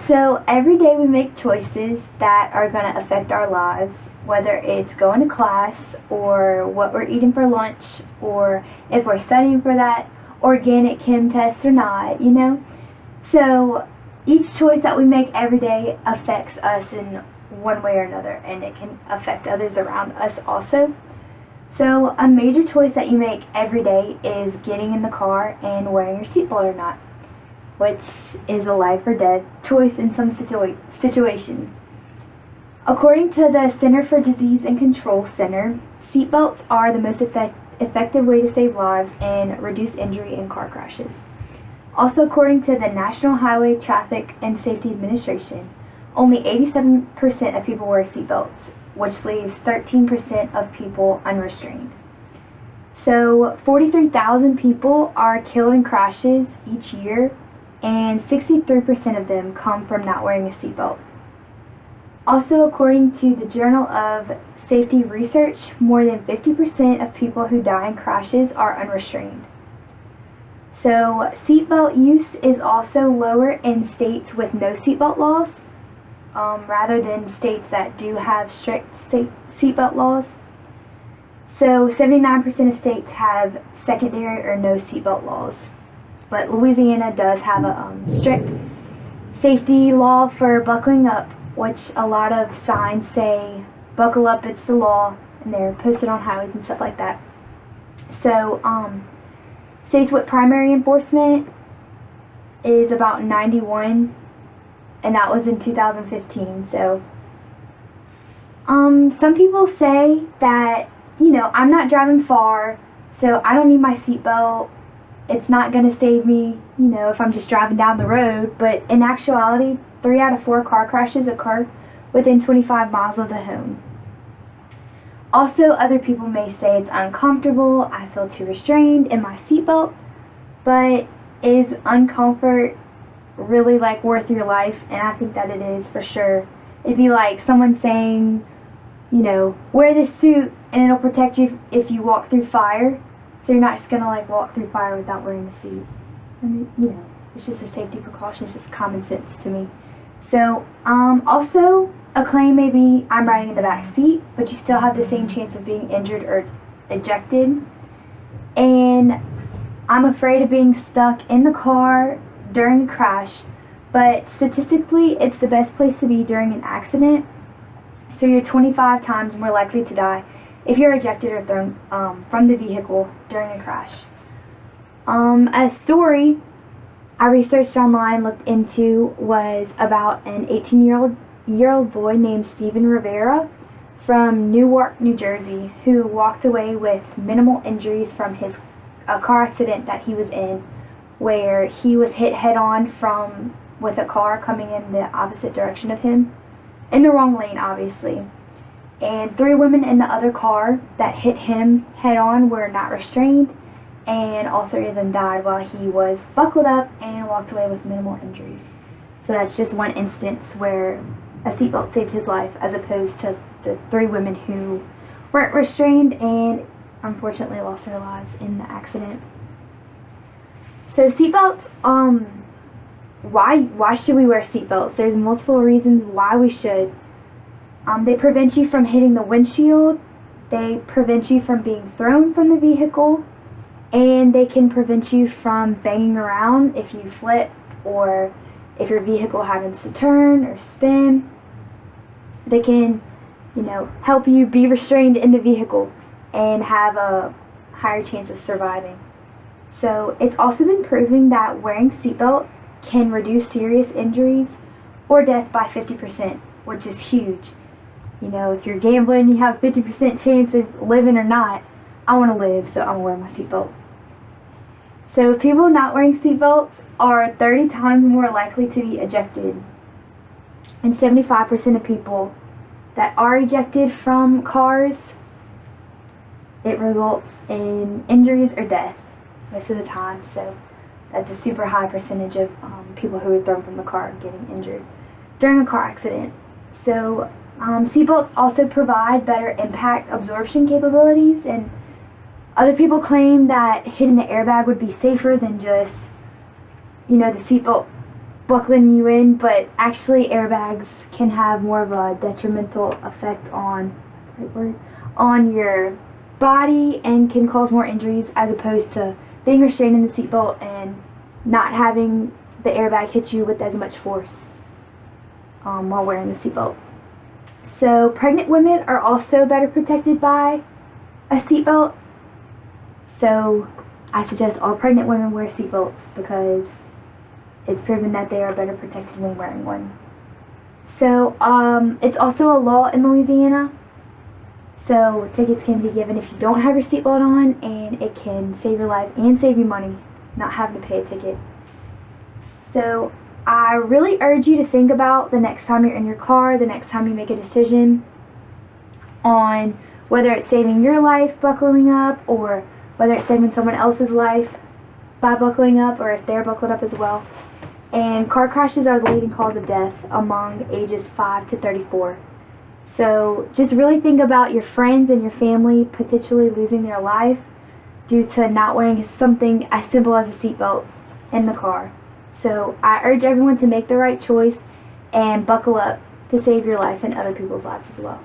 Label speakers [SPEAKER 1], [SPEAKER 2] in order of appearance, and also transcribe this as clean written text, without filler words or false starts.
[SPEAKER 1] So every day we make choices that are going to affect our lives, whether it's going to class or what we're eating for lunch or if we're studying for that organic chem test or not. So each choice that we make every day affects us in one way or another, and it can affect others around us also. So a major choice that you make every day is getting in the car and wearing your seatbelt or not, which is a life or death choice in some situations. According to the Center for Disease and Control Center, seatbelts are the most effective way to save lives and reduce injury in car crashes. Also, according to the National Highway Traffic and Safety Administration, only 87% of people wear seatbelts, which leaves 13% of people unrestrained. So 43,000 people are killed in crashes each year, and 63% of them come from not wearing a seatbelt. Also, according to the Journal of Safety Research, more than 50% of people who die in crashes are unrestrained. So seatbelt use is also lower in states with no seatbelt laws, rather than states that do have strict seatbelt laws. So 79% of states have secondary or no seatbelt laws. But Louisiana does have a strict safety law for buckling up, which a lot of signs say, buckle up, it's the law, and they're posted on highways and stuff like that. So, states with primary enforcement is about 91, and that was in 2015. So, some people say that, I'm not driving far, so I don't need my seatbelt. It's not going to save me, if I'm just driving down the road. But in actuality, 3 out of 4 car crashes occur within 25 miles of the home. Also, other people may say it's uncomfortable, I feel too restrained in my seatbelt, but is uncomfort really worth your life? And I think that it is for sure. It'd be like someone saying, wear this suit and it'll protect you if you walk through fire. So you're not just going to walk through fire without wearing a suit. It's just a safety precaution. It's just common sense to me. So, also, a claim may be I'm riding in the back seat, but you still have the same chance of being injured or ejected. And I'm afraid of being stuck in the car during a crash, but statistically, it's the best place to be during an accident. So you're 25 times more likely to die if you're ejected or thrown from the vehicle during a crash. A story I researched online and looked into was about an 18-year-old boy named Steven Rivera from Newark, New Jersey, who walked away with minimal injuries from a car accident that he was in, where he was hit head-on with a car coming in the opposite direction of him, in the wrong lane, obviously. And 3 women in the other car that hit him head-on were not restrained, and all 3 of them died while he was buckled up and walked away with minimal injuries. So that's just one instance where a seatbelt saved his life, as opposed to the 3 women who weren't restrained and unfortunately lost their lives in the accident. So seatbelts, why should we wear seatbelts? There's multiple reasons why we should. They prevent you from hitting the windshield, they prevent you from being thrown from the vehicle, and they can prevent you from banging around if you flip or if your vehicle happens to turn or spin. They can, help you be restrained in the vehicle and have a higher chance of surviving. So it's also been proven that wearing seatbelt can reduce serious injuries or death by 50%, which is huge. If you're gambling, you have a 50% chance of living or not. I want to live, so I'm wearing my seatbelt. So people not wearing seatbelts are 30 times more likely to be ejected. And 75% of people that are ejected from cars, it results in injuries or death most of the time. So that's a super high percentage of people who are thrown from the car getting injured during a car accident. So seatbelts also provide better impact absorption capabilities, and other people claim that hitting the airbag would be safer than just, the seatbelt buckling you in, but actually airbags can have more of a detrimental effect on your body and can cause more injuries as opposed to being restrained in the seatbelt and not having the airbag hit you with as much force while wearing the seatbelt. So pregnant women are also better protected by a seatbelt. So I suggest all pregnant women wear seatbelts because it's proven that they are better protected when wearing one. So it's also a law in Louisiana. So tickets can be given if you don't have your seatbelt on, and it can save your life and save you money not having to pay a ticket. So I really urge you to think about the next time you're in your car, the next time you make a decision on whether it's saving your life buckling up or whether it's saving someone else's life by buckling up or if they're buckled up as well. And car crashes are the leading cause of death among ages 5 to 34. So just really think about your friends and your family potentially losing their life due to not wearing something as simple as a seatbelt in the car. So I urge everyone to make the right choice and buckle up to save your life and other people's lives as well.